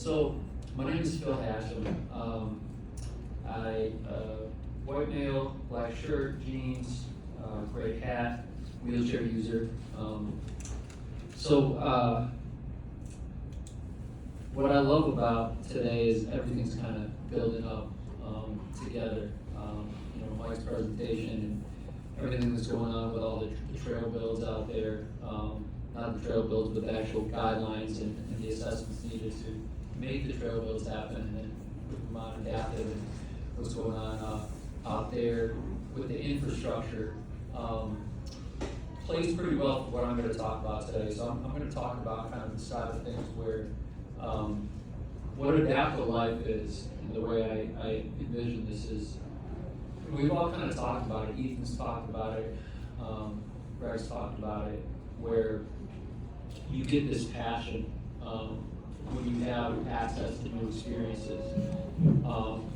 So my name is Phil Hashem. White male, black shirt, jeans, gray hat, wheelchair user. What I love about today is everything's kind of building up together. Mike's presentation and everything that's going on with all the trail builds out there. Not the trail builds, but the actual guidelines and the assessments needed to make the trail builds happen, and then with Vermont Adaptive and what's going on out there with the infrastructure. Plays pretty well for what I'm going to talk about today. So I'm going to talk about kind of the side of things where what adaptive life is, and the way I envision this is, we've all kind of talked about it. Ethan's talked about it. Greg's talked about it, where you get this passion when you have access to new experiences.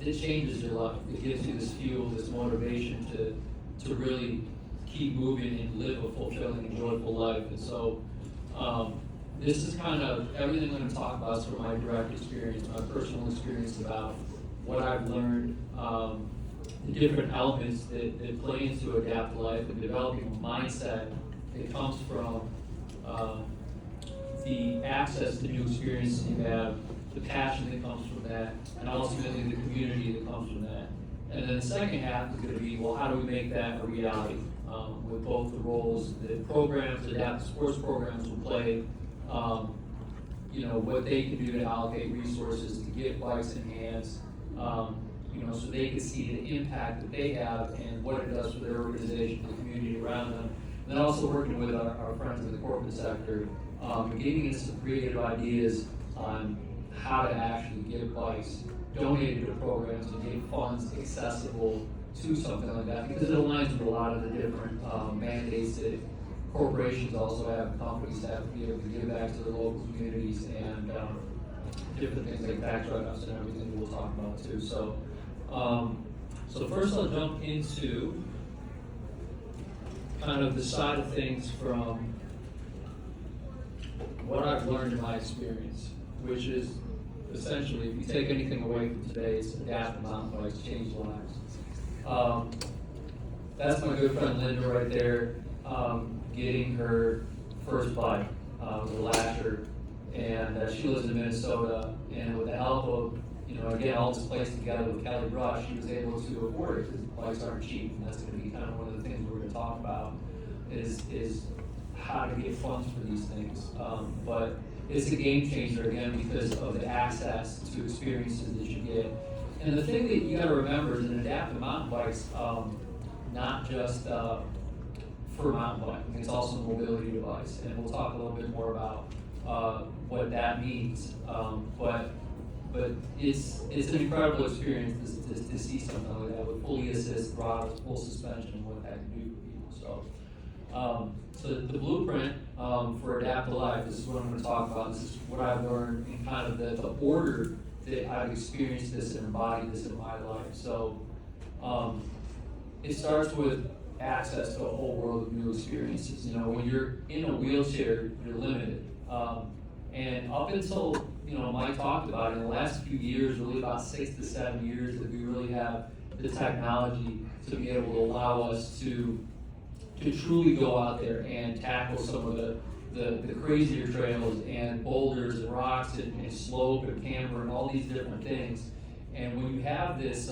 It changes your life. It gives you this fuel, this motivation to really keep moving and live a fulfilling and joyful life. And so this is kind of everything I'm going to talk about is from my direct experience, my personal experience about what I've learned, the different elements that play into adaptive life, and developing a mindset that comes from the access to new experiences you have, the passion that comes from that, and ultimately the community that comes from that. And then the second half is going to be, well, how do we make that a reality? With both the roles that programs, adaptive sports programs will play, what they can do to allocate resources to get bikes in hands, so they can see the impact that they have and what it does for their organization, the community around them. And then also working with our friends in the corporate sector, giving us some creative ideas on how to actually get bikes donated to programs and get funds accessible to something like that, because it aligns with a lot of the different mandates that corporations also have, companies have to be able to give back to their local communities, and different things like tax write-offs and everything we'll talk about too. So first I'll jump into kind of the side of things from what I've learned in my experience, which is essentially, if you take anything away from today, it's adaptive mountain bikes change lives. That's my good friend Linda right there, getting her first bike with a lasher, and she lives in Minnesota, and with the help of, again, all this placed together with Kelly Brush, she was able to afford it, because bikes aren't cheap, and that's going to be kind of one of the things we're going to talk about, is how to get funds for these things. But it's a game changer, again, because of the access to experiences that you get. And the thing that you got to remember is an adaptive mountain bike's not just for mountain biking, it's also a mobility device. And we'll talk a little bit more about what that means. But it's an incredible experience to see something like that with fully assist throttles, full suspension, and what that can do for people. So the blueprint for adaptive life, this is what I'm going to talk about. This is what I've learned in kind of the order that I've experienced this and embodied this in my life. So it starts with access to a whole world of new experiences. When you're in a wheelchair, you're limited. And up until, Mike talked about it, in the last few years, really about 6 to 7 years, that we really have the technology to be able to allow us to truly go out there and tackle some of the crazier trails and boulders and rocks and slope and camber and all these different things. And when you have this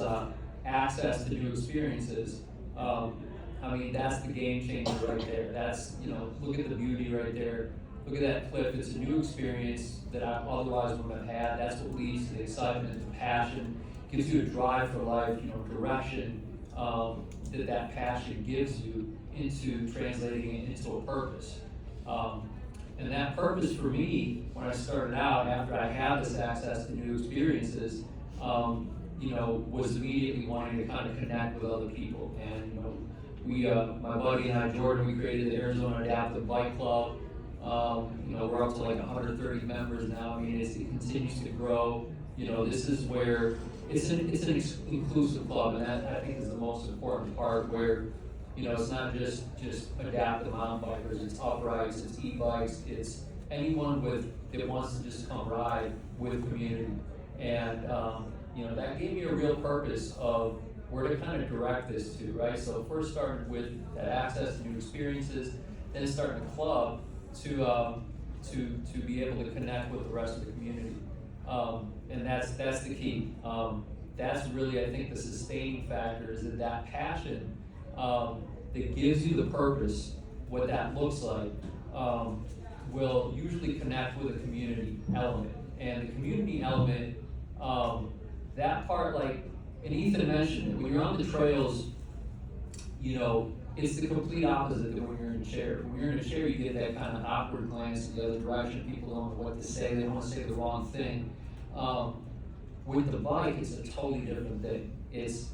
access to new experiences, that's the game changer right there. That's, look at the beauty right there. Look at that cliff. It's a new experience that I otherwise wouldn't have had. That's what leads to the excitement, the passion, gives you a drive for life, direction that passion gives you into translating it into a purpose. And that purpose for me, when I started out, after I had this access to new experiences, was immediately wanting to kind of connect with other people. And, we, my buddy and I, Jordan, we created the Arizona Adaptive Bike Club. We're up to like 130 members now. It continues to grow. This is where it's an inclusive club, and that I think is the most important part, where it's not just adaptive mountain bikers, it's uprights, it's e-bikes, it's anyone that wants to just come ride with community. And that gave me a real purpose of where to kind of direct this to, right? So first started with that access to new experiences, then starting a club to be able to connect with the rest of the community. And that's the key. That's really, I think, the sustaining factor is that passion that gives you the purpose, what that looks like, will usually connect with a community element. And the community element, that part, like, and Ethan mentioned it, when you're on the trails, it's the complete opposite than when you're in a chair. When you're in a chair, you get that kind of awkward glance in the other direction. People don't know what to say. They don't want to say the wrong thing. With the bike, it's a totally different thing. It's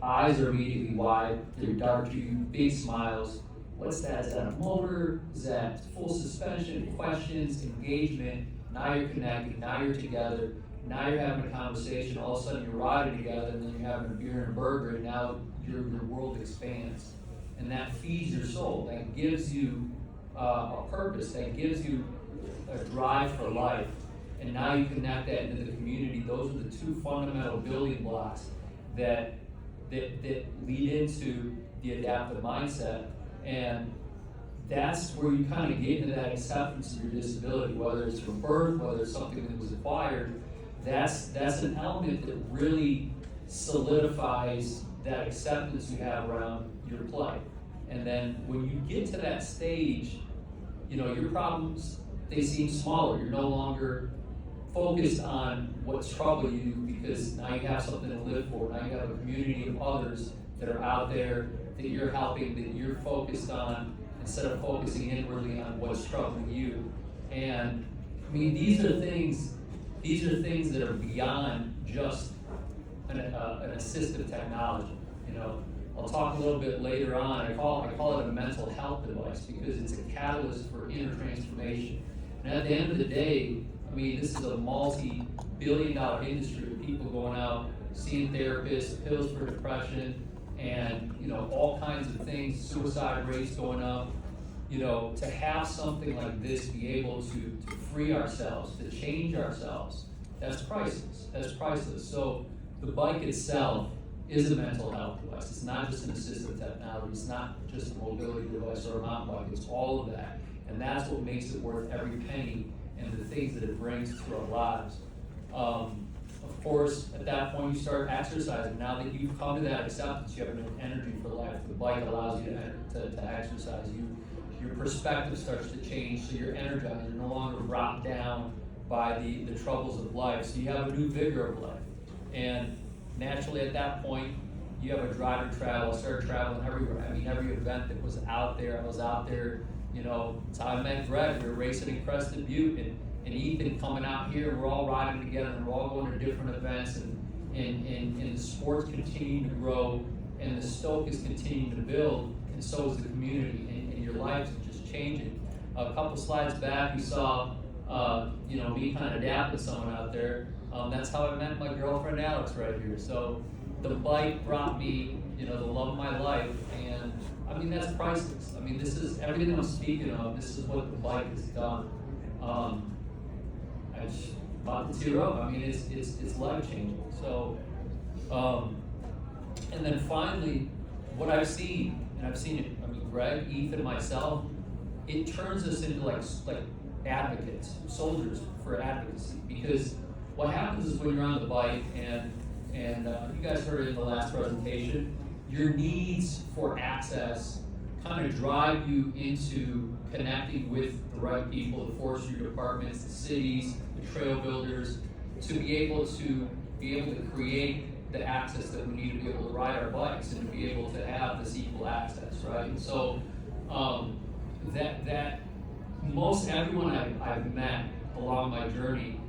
eyes are immediately wide. They're dark to you, big smiles. What's that? Is that a motor? Is that full suspension? Questions, engagement. Now you're connected. Now you're together. Now you're having a conversation. All of a sudden you're riding together, and then you're having a beer and a burger, and now your world expands. And that feeds your soul. That gives you a purpose. That gives you a drive for life. And now you connect that into the community. Those are the two fundamental building blocks that lead into the adaptive mindset. And that's where you kind of get into that acceptance of your disability, whether it's from birth, whether it's something that was acquired. That's an element that really solidifies that acceptance you have around your plight. And then when you get to that stage, your problems, they seem smaller. You're no longer focused on what's troubling you, because now you have something to live for. Now you have a community of others that are out there that you're helping, that you're focused on, instead of focusing inwardly on what's troubling you. And I mean, these are things that are beyond just an assistive technology. I'll talk a little bit later on. I call it a mental health device, because it's a catalyst for inner transformation. And at the end of the day, I mean, this is a multi-billion-dollar industry of people going out, seeing therapists, pills for depression, and all kinds of things, suicide rates going up. To have something like this be able to free ourselves, to change ourselves, that's priceless. That's priceless. So the bike itself is a mental health device. It's not just an assistive technology. It's not just a mobility device or a mountain bike. It's all of that. And that's what makes it worth every penny and the things that it brings to our lives. Of course, at that point, you start exercising. Now that you've come to that acceptance, you have enough energy for life. The bike allows you to exercise. Your perspective starts to change, so you're energized. You're no longer brought down by the troubles of life. So you have a new vigor of life. And naturally, at that point, you have a drive to travel. I started traveling everywhere. I mean, every event that was out there, I was out there. It's how I met Greg. We were racing in Crested Butte, and Ethan coming out here. We're all riding together, and we're all going to different events, and the sport's continuing to grow, and the Stoke is continuing to build, and so is the community, and your lives are just changing. A couple slides back, you saw, me kind of dapping someone out there. That's how I met my girlfriend Alex right here. So the bike brought me, the love of my life, and I mean, that's priceless. I mean, this is everything I'm speaking of. This is what the bike has done. I just about to tear up. I mean, it's life changing. So, and then finally, what I've seen, and I've seen it. I mean, Greg, Ethan, myself, it turns us into like advocates, soldiers for advocacy. Because what happens is when you're on the bike, and you guys heard it in the last presentation, your needs for access kind of drive you into connecting with the right people, the forestry departments, the cities, the trail builders, to be able to create the access that we need to be able to ride our bikes and to be able to have this equal access, right? And so that most everyone I've met along my journey,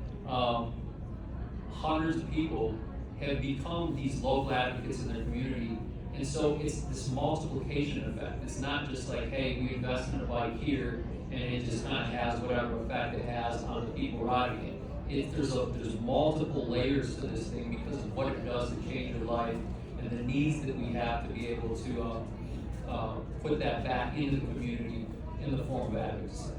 hundreds of people have become these local advocates in their community. And so it's this multiplication effect. It's not just like, hey, we invest in a bike here, and it just kind of has whatever effect it has on the people riding it. There's multiple layers to this thing because of what it does to change your life and the needs that we have to be able to put that back into the community in the form of advocacy.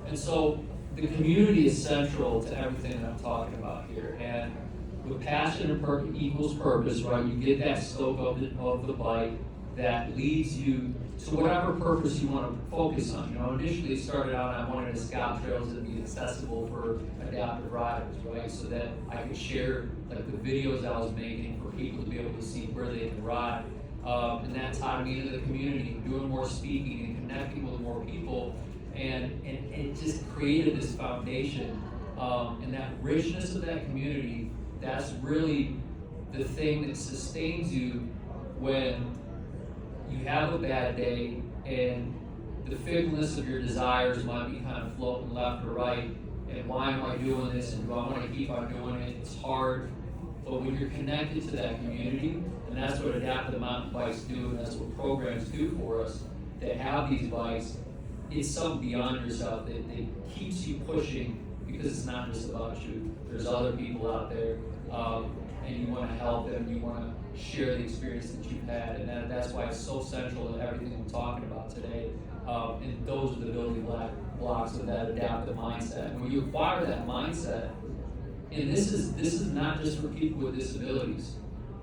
And so the community is central to everything that I'm talking about here. And with passion and equals purpose, right, you get that slope of the bike that leads you to whatever purpose you want to focus on. You know, initially it started out, I wanted to scout trails that be accessible for adaptive riders, right? So that I could share like the videos I was making for people to be able to see where they can ride. And that tied me into the community, doing more speaking and connecting with more people. And it just created this foundation. And that richness of that community, that's really the thing that sustains you when you have a bad day and the fickleness of your desires might be kind of floating left or right, and why am I doing this, and do I want to keep on doing it? It's hard, but when you're connected to that community, and that's what adaptive mountain bikes do, and that's what programs do for us that have these bikes, it's something beyond yourself that keeps you pushing, because it's not just about you. There's other people out there, and you want to help them, you want to share the experience that you've had, and that's why it's so central to everything we're talking about today. And those are the building blocks of that adaptive mindset. When you acquire that mindset, and this is not just for people with disabilities,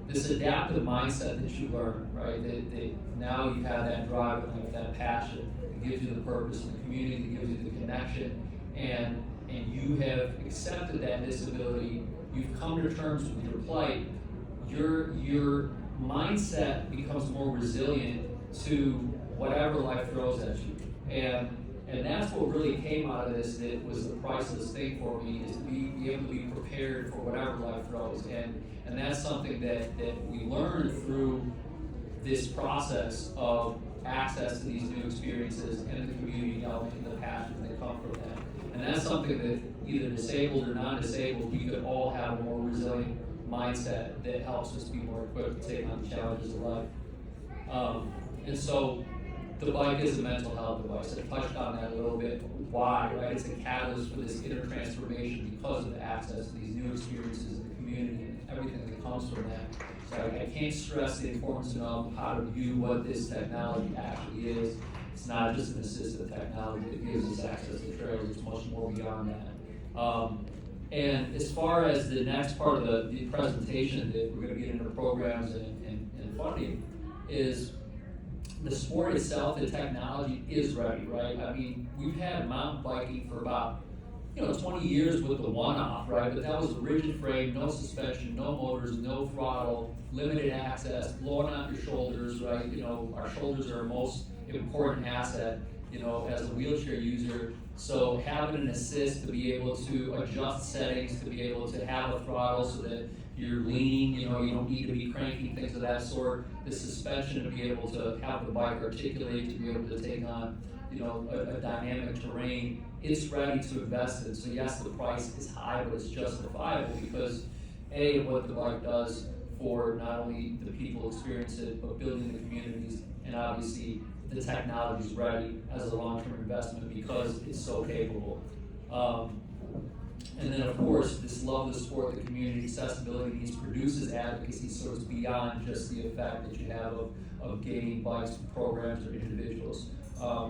this adaptive mindset that you learn, right? That now you have that drive in life, that passion, that gives you the purpose, and the community that gives you the connection, and you have accepted that disability, you've come to terms with your plight, your mindset becomes more resilient to whatever life throws at you. And that's what really came out of this, that was the priceless thing for me, is to be able to be prepared for whatever life throws. And that's something that we learn through this process of access to these new experiences and the community element and the passions that come from that. And that's something that either disabled or non-disabled, we could all have a more resilient mindset that helps us be more equipped to take on the challenges of life. And so the bike is a mental health device. I touched on that a little bit. Why, right? It's a catalyst for this inner transformation because of the access to these new experiences in the community and everything that comes from that. So I can't stress the importance of how to view what this technology actually is. It's not just an assistive technology that gives us access to trails, it's much more beyond that. And as far as the next part of the presentation that we're going to get into programs and funding is the sport itself, the technology is ready, right? I mean, we've had mountain biking for about 20 years with the one-off, right? But that was a rigid frame, no suspension, no motors, no throttle, limited access, blowing out your shoulders, right? Our shoulders are our most important asset, as a wheelchair user. So having an assist to be able to adjust settings, to be able to have a throttle so that you're leaning, you don't need to be cranking, things of that sort. The suspension to be able to have the bike articulate, to be able to take on, a dynamic terrain. It's ready to invest in. So yes, the price is high, but it's justifiable because A, of what the bike does for not only the people experiencing it, but building the communities, and obviously the technology is ready as a long-term investment because it's so capable. And then of course, this love of the sport, the community, accessibility needs produces advocacy, so it's beyond just the effect that you have of gaining bikes for programs or individuals.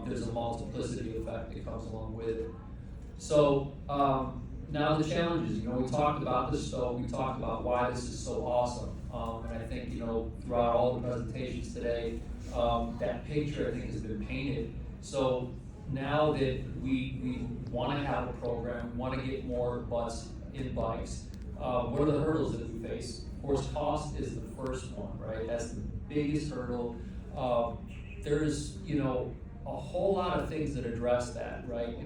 There's a multiplicity effect that comes along with it. So now the challenges, we talked about this, so we talked about why this is so awesome. And I think, throughout all the presentations today, that picture I think has been painted. So now that we want to have a program, want to get more butts in bikes, what are the hurdles that we face? Of course, cost is the first one, right? That's the biggest hurdle. There's, a whole lot of things that address that, right?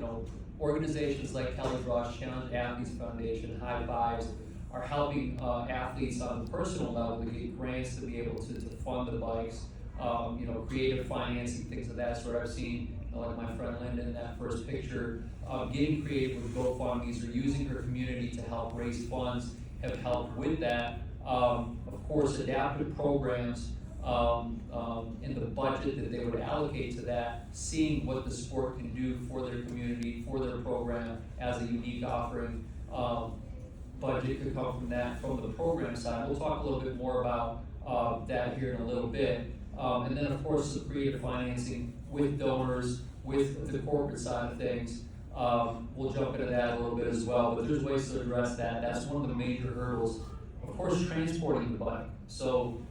Organizations like Kelly Ross, Challenge Athletes Foundation, High Fives, are helping athletes on the personal level to get grants to be able to fund the bikes, creative financing, things of that sort. I've seen, like my friend Linda in that first picture, getting creative with GoFundMe's or using her community to help raise funds have helped with that. Of course, adaptive programs in the budget that they would allocate to that, seeing what the sport can do for their community, for their program as a unique offering. Budget could come from that, from the program side. We'll talk a little bit more about that here in a little bit. And then of course the creative financing with donors, with the corporate side of things, We'll jump into that a little bit as well, but there's ways to address that. That's one of the major hurdles. Of course, transporting the bike. So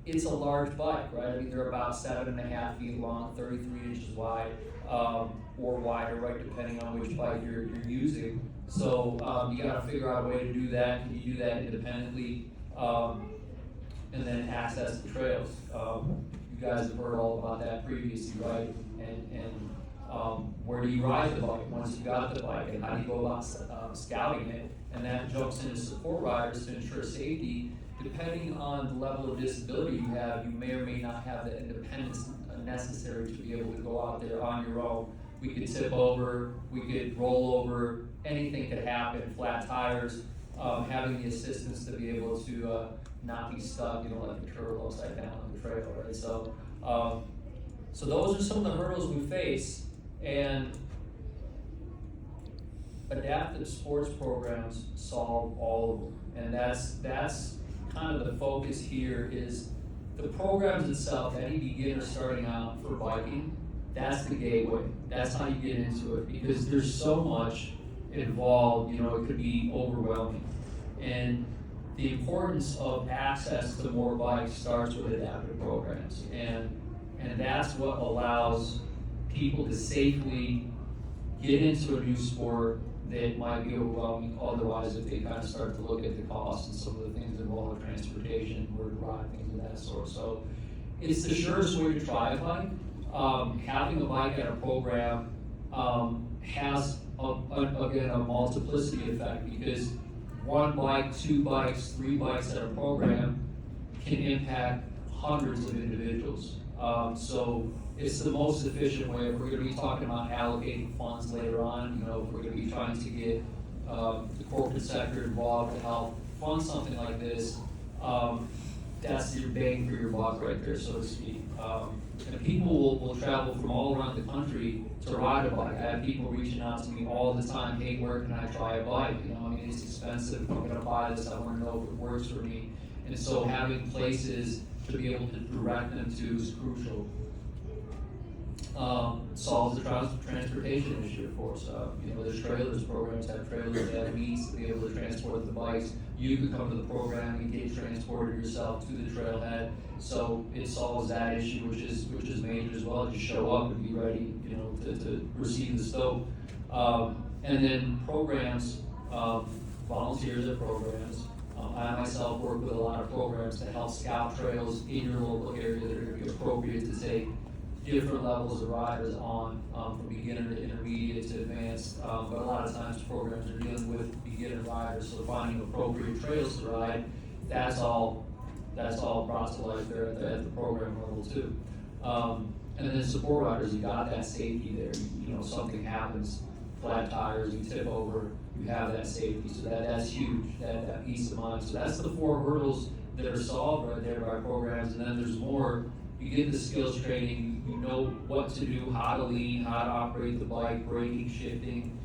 it's a large bike, right? I mean, they're about 7.5 feet long, 33 inches wide, or wider, right, depending on which bike you're using. So you got to figure out a way to do that. Can you do that independently? And then access the trails. You guys have heard all about that previously, right? And where do you ride the bike once you got the bike, and how do you go about scouting it? And that jumps into support riders to ensure safety. Depending on the level of disability you have, you may or may not have the independence necessary to be able to go out there on your own. We could tip over, we could roll over, anything could happen, flat tires, having the assistance to be able to not be stuck, like a turtle upside down on the trail, right? So those are some of the hurdles we face, and adaptive sports programs solve all of them. And that's kind of the focus here, is the programs itself. Any beginner starting out for biking, that's the gateway. That's how you get into it, because there's so much involved, it could be overwhelming. And the importance of access to more bikes starts with adaptive programs. And that's what allows people to safely get into a new sport that might be overwhelming otherwise if they kind of start to look at the costs and some of the things involved with transportation, where to ride, things of that sort. So it's the surest way to try a bike. Having a bike at a program has, again, a multiplicity effect, because one bike, two bikes, three bikes at a program can impact hundreds of individuals. So it's the most efficient way. If we're going to be talking about allocating funds later on, if we're going to be trying to get the corporate sector involved to help fund something like this, that's your bang for your buck right there, so to speak. And people will travel from all around the country to ride a bike. I have people reaching out to me all the time, hey, where can I try a bike? It's expensive, I'm gonna buy this, I wanna know if it works for me. And so having places to be able to direct them to is crucial. Solves the transportation issue for us. There's trailers, programs have trailers that have means to be able to transport the bikes. You could come to the program and get transported yourself to the trailhead. So it solves that issue, which is major as well. Just show up and be ready, to receive the stoke. And then programs, volunteers at programs. I myself work with a lot of programs to help scout trails in your local area that are going to be appropriate to take different levels of riders on, from beginner to intermediate to advanced, but a lot of times programs are dealing with beginner riders, so finding appropriate trails to ride, that's all brought to life there at the program level too. And then support riders, you got that safety there. Something happens, flat tires, you tip over, you have that safety, so that's huge, that peace of mind. So that's the 4 hurdles that are solved right there by programs, and then there's more. You get the skills training, you know what to do, how to lean, how to operate the bike, braking, shifting,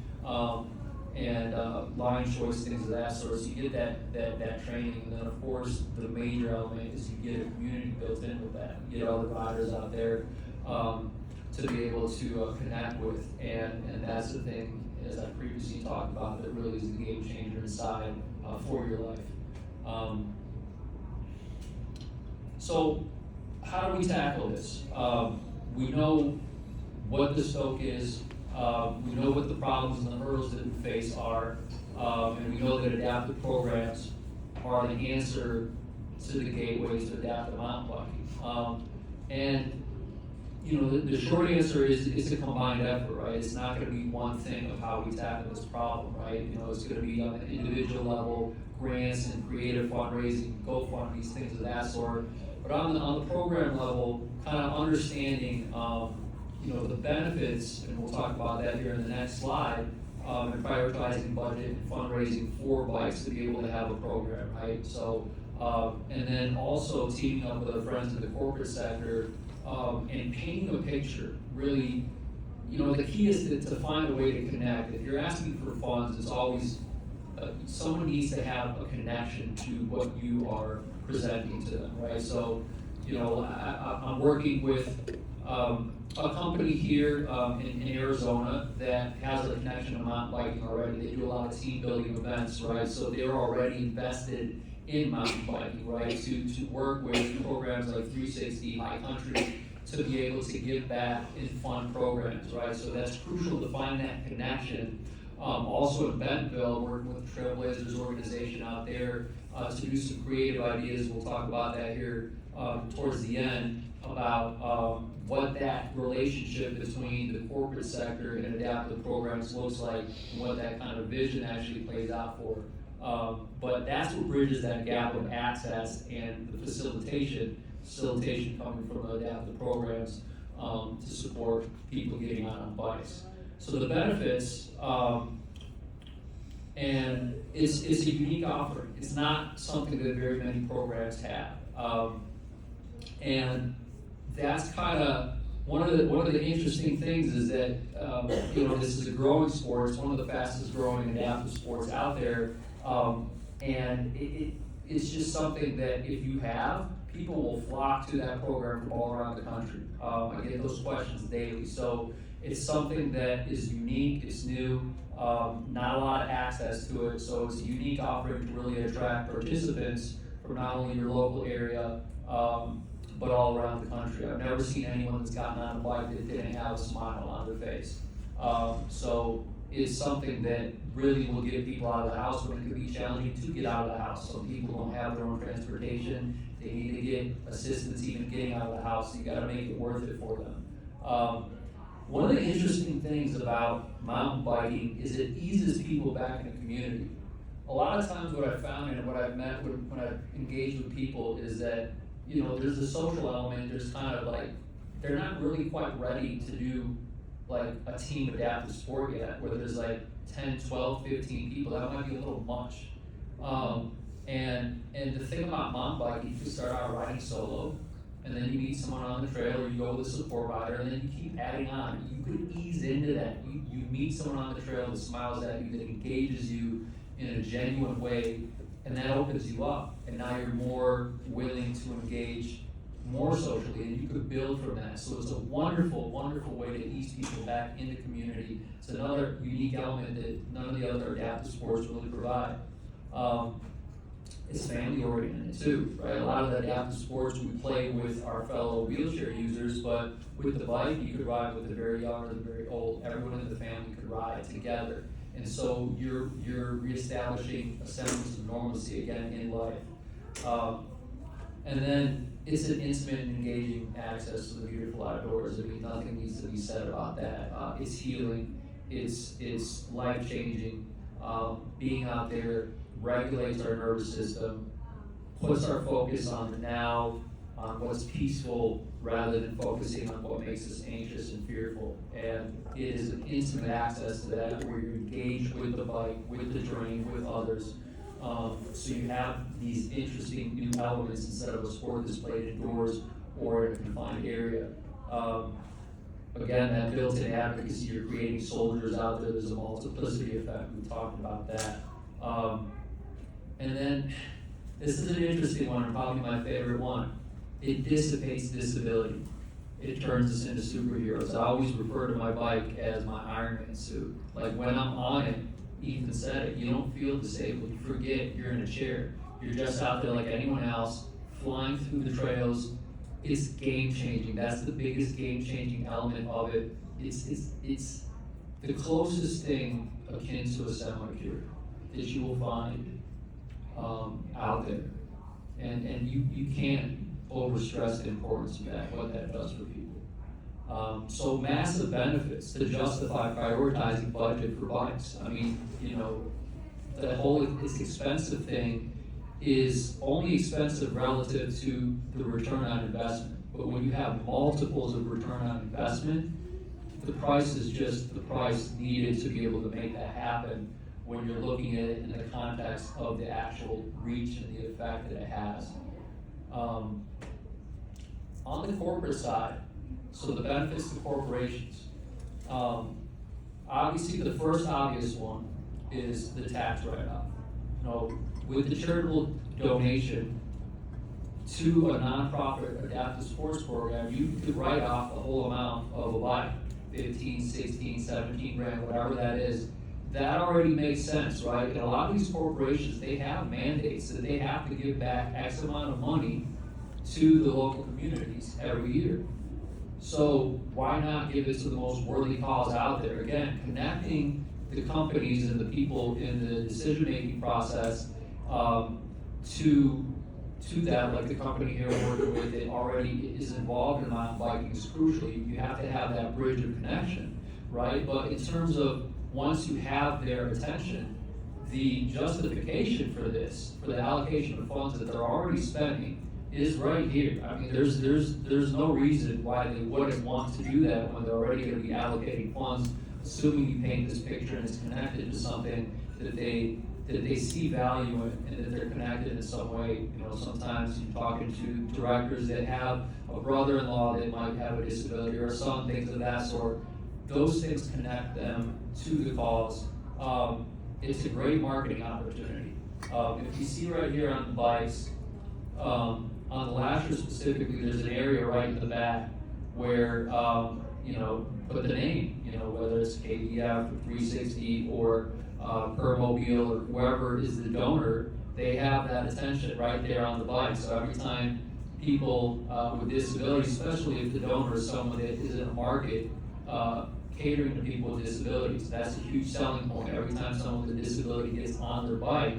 and line choice, things of that sort. So you get that training, and then of course the major element is you get a community built in with that. You get other riders out there to be able to connect with, and that's the thing, as I previously talked about, that really is the game changer inside for your life. So how do we tackle this? We know what the stoke is, we know what the problems and the hurdles that we face are, and we know that adaptive programs are the answer to the gateways to adaptive mountain biking. And the short answer is it's a combined effort, right? It's not going to be one thing of how we tackle this problem, right? It's going to be on the individual level, grants and creative fundraising, GoFundMes, things of that sort. But on the program level, kind of understanding, the benefits, and we'll talk about that here in the next slide, and prioritizing budget and fundraising for bikes to be able to have a program, right? So, and then also teaming up with our friends in the corporate sector, and painting a picture. Really, the key is to find a way to connect. If you're asking for funds, it's always, someone needs to have a connection to what you are presenting to them, right? So, I'm working with a company here in Arizona that has a connection to mountain biking already. They do a lot of team building events, right? So they're already invested in mountain biking, right? To work with programs like 360, High Country, to be able to give back in fun programs, right? So that's crucial to find that connection. Also in Bentonville, working with the Trailblazers organization out there to do some creative ideas. We'll talk about that here towards the end, about what that relationship between the corporate sector and adaptive programs looks like, and what that kind of vision actually plays out for. But that's what bridges that gap of access and the facilitation coming from the adaptive programs to support people getting out on bikes. So the benefits, and it's a unique offering. It's not something that very many programs have. And that's kind of one of the interesting things is that this is a growing sport. It's one of the fastest growing adaptive sports out there, and it's just something that if you have, people will flock to that program from all around the country. I get those questions daily, so it's something that is unique. It's new. Not a lot of access to it, so it's a unique offering to really attract participants from not only your local area, but all around the country. I've never seen anyone that's gotten on a bike that didn't have a smile on their face. So it's something that really will get people out of the house when it could be challenging to get out of the house. Some people don't have their own transportation. They need to get assistance even getting out of the house. So you gotta make it worth it for them. One of the interesting things about mountain biking is it eases people back in the community. A lot of times what I've found and what I've met when I've engaged with people is that, there's a social element, there's kind of like, they're not really quite ready to do like a team adaptive sport yet, where there's like 10, 12, 15 people. That might be a little much. And the thing about mountain biking, you can start out riding solo, and then you meet someone on the trail, or you go with a support rider, and then you keep adding on. You could ease into that. You meet someone on the trail that smiles at you, that engages you in a genuine way, and that opens you up. And now you're more willing to engage more socially, and you could build from that. So it's a wonderful, wonderful way to ease people back in the community. It's another unique element that none of the other adaptive sports really provide. It's family oriented too, right? A lot of the adaptive sports we play with our fellow wheelchair users, but with the bike, you could ride with the very young or the very old. Everyone in the family could ride together. And so you're reestablishing a semblance of normalcy again in life. And then it's an intimate and engaging access to the beautiful outdoors. I mean, nothing needs to be said about that. It's healing, it's life-changing. Being out there regulates our nervous system, puts our focus on the now, on what's peaceful, rather than focusing on what makes us anxious and fearful. And it is an intimate access to that, where you're engaged with the bike, with the terrain, with others. So you have these interesting new elements instead of a sport that's played indoors or in a confined area. Again, that built-in advocacy, you're creating soldiers out there. There's a multiplicity effect. We talked about that. And then, this is an interesting one, and probably my favorite one. It dissipates disability. It turns us into superheroes. I always refer to my bike as my Iron Man suit. Like when I'm on it, Ethan said it, you don't feel disabled. You forget you're in a chair. You're just out there like anyone else, flying through the trails. It's game changing. That's the biggest game changing element of it. It's the closest thing akin to a semi-cure that you will find out there. And you can't overstress the importance of that, what that does for people. So massive benefits to justify prioritizing budget for bikes. I mean, the whole it's expensive thing is only expensive relative to the return on investment. But when you have multiples of return on investment, the price is just the price needed to be able to make that happen when you're looking at it in the context of the actual reach and the effect that it has. On the corporate side, so the benefits to corporations. Obviously, the first obvious one is the tax write-off. With the charitable donation to a nonprofit adaptive sports program, you could write off the whole amount of a bike, 15, 16, 17 grand, whatever that is. That already makes sense, right? And a lot of these corporations, they have mandates that they have to give back X amount of money to the local communities every year. So why not give it to the most worthy cause out there? Again, connecting the companies and the people in the decision-making process to that, like the company here we're working with that already is involved in mountain biking is crucial. You have to have that bridge of connection, right? But in terms of once you have their attention, the justification for this, for the allocation of funds that they're already spending, is right here. I mean, there's no reason why they wouldn't want to do that when they're already going to be allocating funds, assuming you paint this picture and it's connected to something that they see value in and that they're connected in some way. You know, sometimes you're talking to directors that have a brother-in-law that might have a disability or some things of that sort. Those things connect them to the cause. It's a great marketing opportunity. If you see right here on the bikes, on the lasher specifically, there's an area right in the back where, put the name, whether it's KBF or 360 or Permobile or whoever is the donor, they have that attention right there on the bike. So every time people with disabilities, especially if the donor is someone that is in a market catering to people with disabilities, that's a huge selling point. Every time someone with a disability gets on their bike,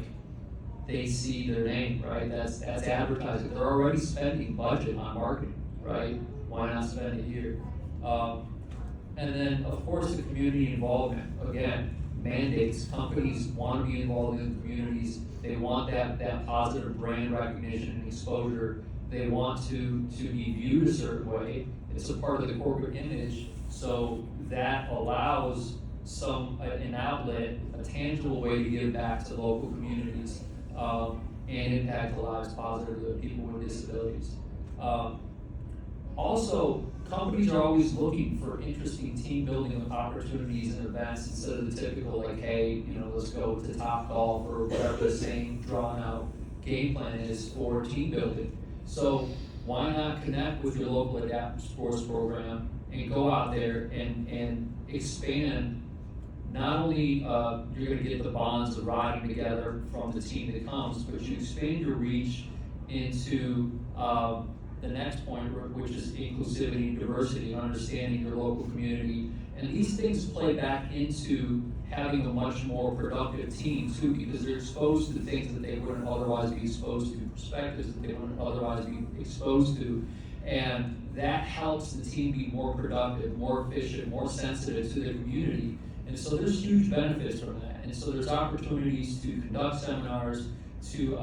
they see their name, right? That's advertising. They're already spending budget on marketing, right? Why not spend it here? And then, of course, the community involvement. Again, mandates. Companies want to be involved in the communities. They want that positive brand recognition and exposure. They want to be viewed a certain way. It's a part of the corporate image. So that allows an outlet, a tangible way to give back to local communities and impact the lives positively of people with disabilities. Also, companies are always looking for interesting team building opportunities and events instead of the typical, like, hey, let's go to Top Golf or whatever the same drawn out game plan is for team building. So why not connect with your local adaptive sports program and go out there and expand. Not only you're going to get the bonds of riding together from the team that comes, but you expand your reach into the next point, which is inclusivity and diversity and understanding your local community. And these things play back into having a much more productive team too, because they're exposed to things that they wouldn't otherwise be exposed to, perspectives that they wouldn't otherwise be exposed to. And that helps the team be more productive, more efficient, more sensitive to the community. And so there's huge benefits from that. And so there's opportunities to conduct seminars, to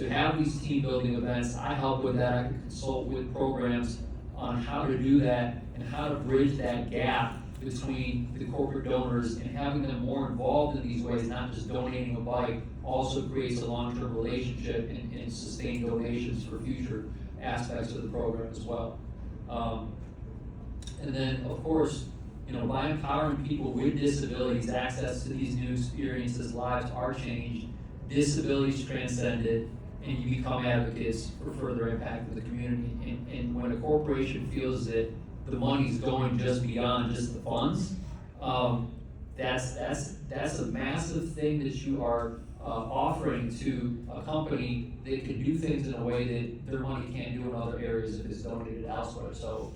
have these team building events. I help with that. I can consult with programs on how to do that and how to bridge that gap between the corporate donors, and having them more involved in these ways, not just donating a bike, also creates a long-term relationship and sustained donations for future aspects of the program as well. And then, of course, by empowering people with disabilities access to these new experiences, lives are changed, disabilities transcended, and you become advocates for further impact in the community. And when a corporation feels that the money's going just beyond just the funds, that's a massive thing that you are offering to a company that can do things in a way that their money can't do in other areas if it's donated elsewhere. So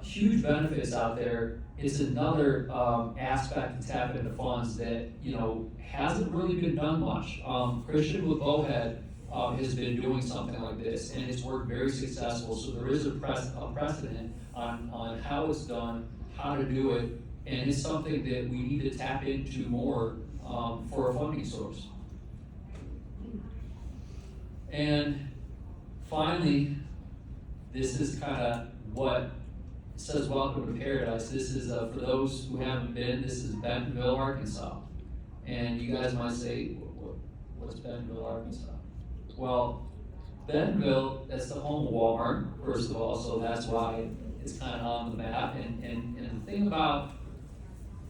huge benefits out there. It's another aspect to tap into funds that hasn't really been done much. Christian with Bowhead has been doing something like this, and it's worked very successful. So there is a precedent on how it's done, how to do it, and it's something that we need to tap into more for a funding source. And finally, this is kind of what says welcome to paradise. This is, for those who haven't been, this is Bentonville, Arkansas. And you guys might say, what's Bentonville, Arkansas? Well, Bentonville, that's the home of Walmart, first of all, so that's why it's kind of on the map. And the thing about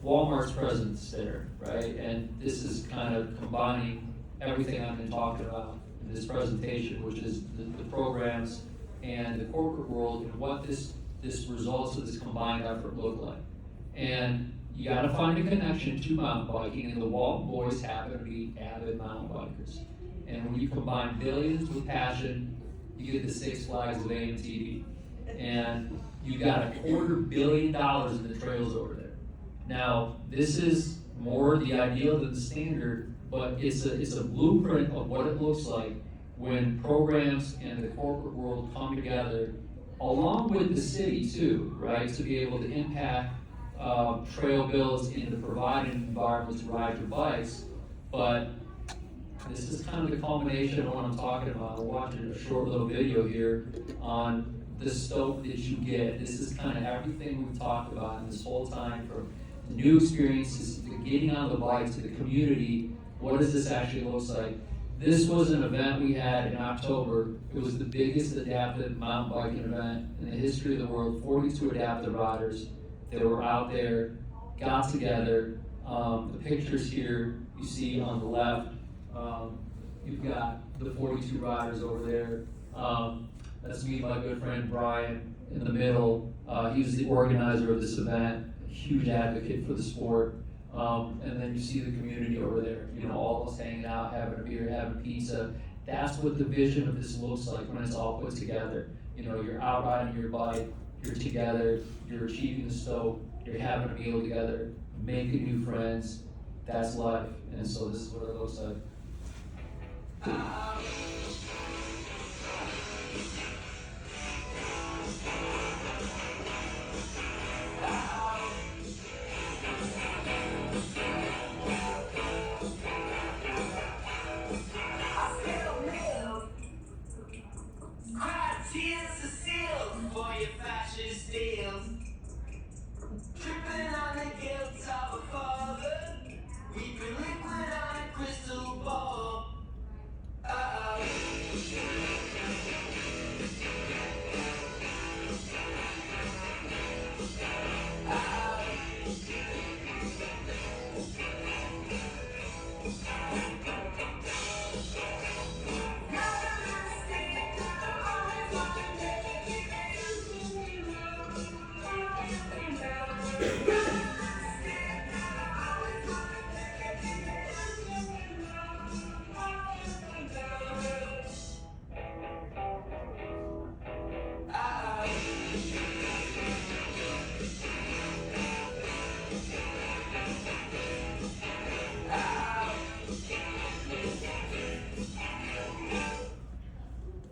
Walmart's presence there, right? And this is kind of combining everything I've been talking about this presentation, which is the programs and the corporate world and what this results of this combined effort look like. And you gotta find a connection to mountain biking, and the Walton boys happen to be avid mountain bikers. And when you combine billions with passion, you get the Six Flags of aMTB. And you got $250 million in the trails over there. Now, this is more the ideal than the standard, but it's a blueprint of what it looks like when programs and the corporate world come together, along with the city too, right? To be able to impact trail builds and to provide an environment to ride your bikes. But this is kind of the culmination of what I'm talking about. We're watching a short little video here on the stoke that you get. This is kind of everything we've talked about in this whole time, from the new experiences to getting on the bike to the community. What does this actually look like? This was an event we had in October. It was the biggest adaptive mountain biking event in the history of the world. 42 adaptive riders that were out there, got together. The pictures here you see on the left. You've got the 42 riders over there. That's me, my good friend Brian, in the middle. He was the organizer of this event, a huge advocate for the sport. And then you see the community over there, you know, all of us hanging out, having a beer, having pizza. That's what the vision of this looks like when it's all put together. You know, you're out riding your bike, you're together, you're achieving the stoke, you're having a meal together, making new friends. That's life. And so this is what it looks like.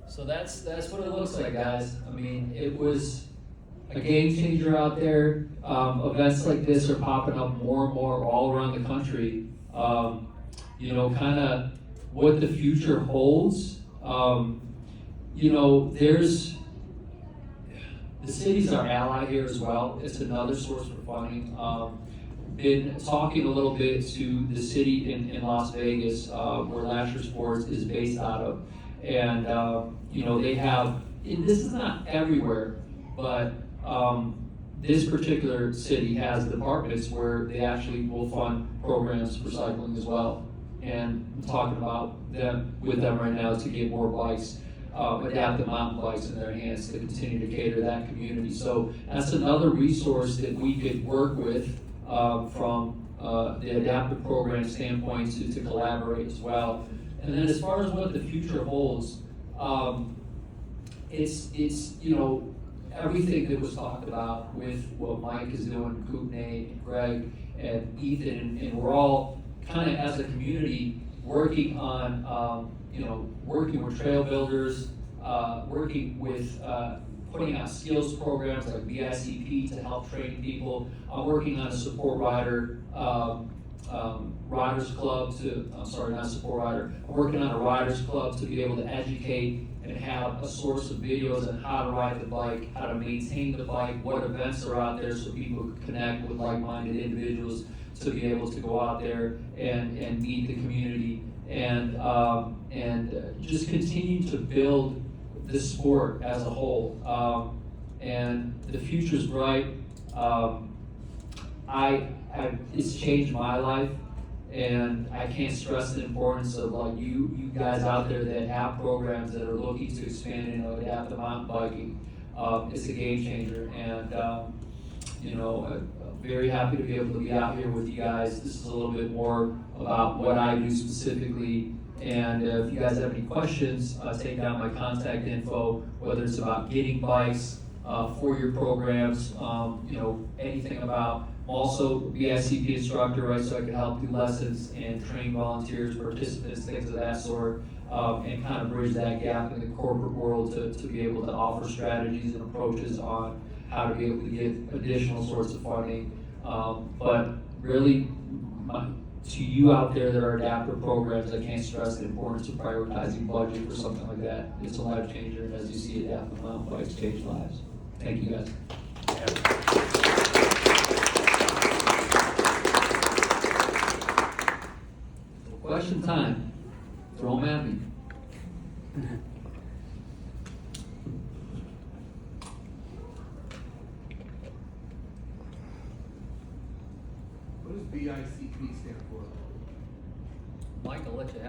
So that's what it looks like, guys. I mean, it was a game changer out there. Events like this are popping up more and more all around the country. You know, kind of what the future holds. You know, the city's our ally here as well. It's another source for funding. Been talking a little bit to the city in Las Vegas, where Lasher Sports is based out of. And, you know, they have, and this is not everywhere, but this particular city has departments where they actually will fund programs for cycling as well. And I'm talking about them with them right now to get more bikes, adaptive mountain bikes in their hands to continue to cater that community. So that's another resource that we could work with from the adaptive program standpoint to collaborate as well. And then as far as what the future holds, it's you know, everything that was talked about with what Mike is doing, Kootenai, and Greg, and Ethan, and we're all kind of as a community working on, you know, working with trail builders, working with putting out skills programs like BICP to help train people. I'm working on a support rider, riders club I'm working on a riders club to be able to educate and have a source of videos on how to ride the bike, how to maintain the bike, what events are out there so people can connect with like-minded individuals to be able to go out there and meet the community and just continue to build the sport as a whole. And the future's bright. It's changed my life, And I can't stress the importance of like you guys out there that have programs that are looking to expand into adaptive mountain biking. It's a game changer, and I'm very happy to be able to be out here with you guys. This is a little bit more about what I do specifically. And if you guys have any questions, take down my contact info, whether it's about getting bikes for your programs, anything about. Also, BICP instructor, right, so I can help do lessons and train volunteers, participants, things of that sort, and kind of bridge that gap in the corporate world to be able to offer strategies and approaches on how to be able to get additional sorts of funding. But really, to you out there that are adaptive programs, I can't stress the importance of prioritizing budget for something like that. It's a life changer, and as you see, adaptive mountain bikes change lives. Thank you, guys. Question time. Throw them at me. What does BICP stand for? Mike, I'll let you have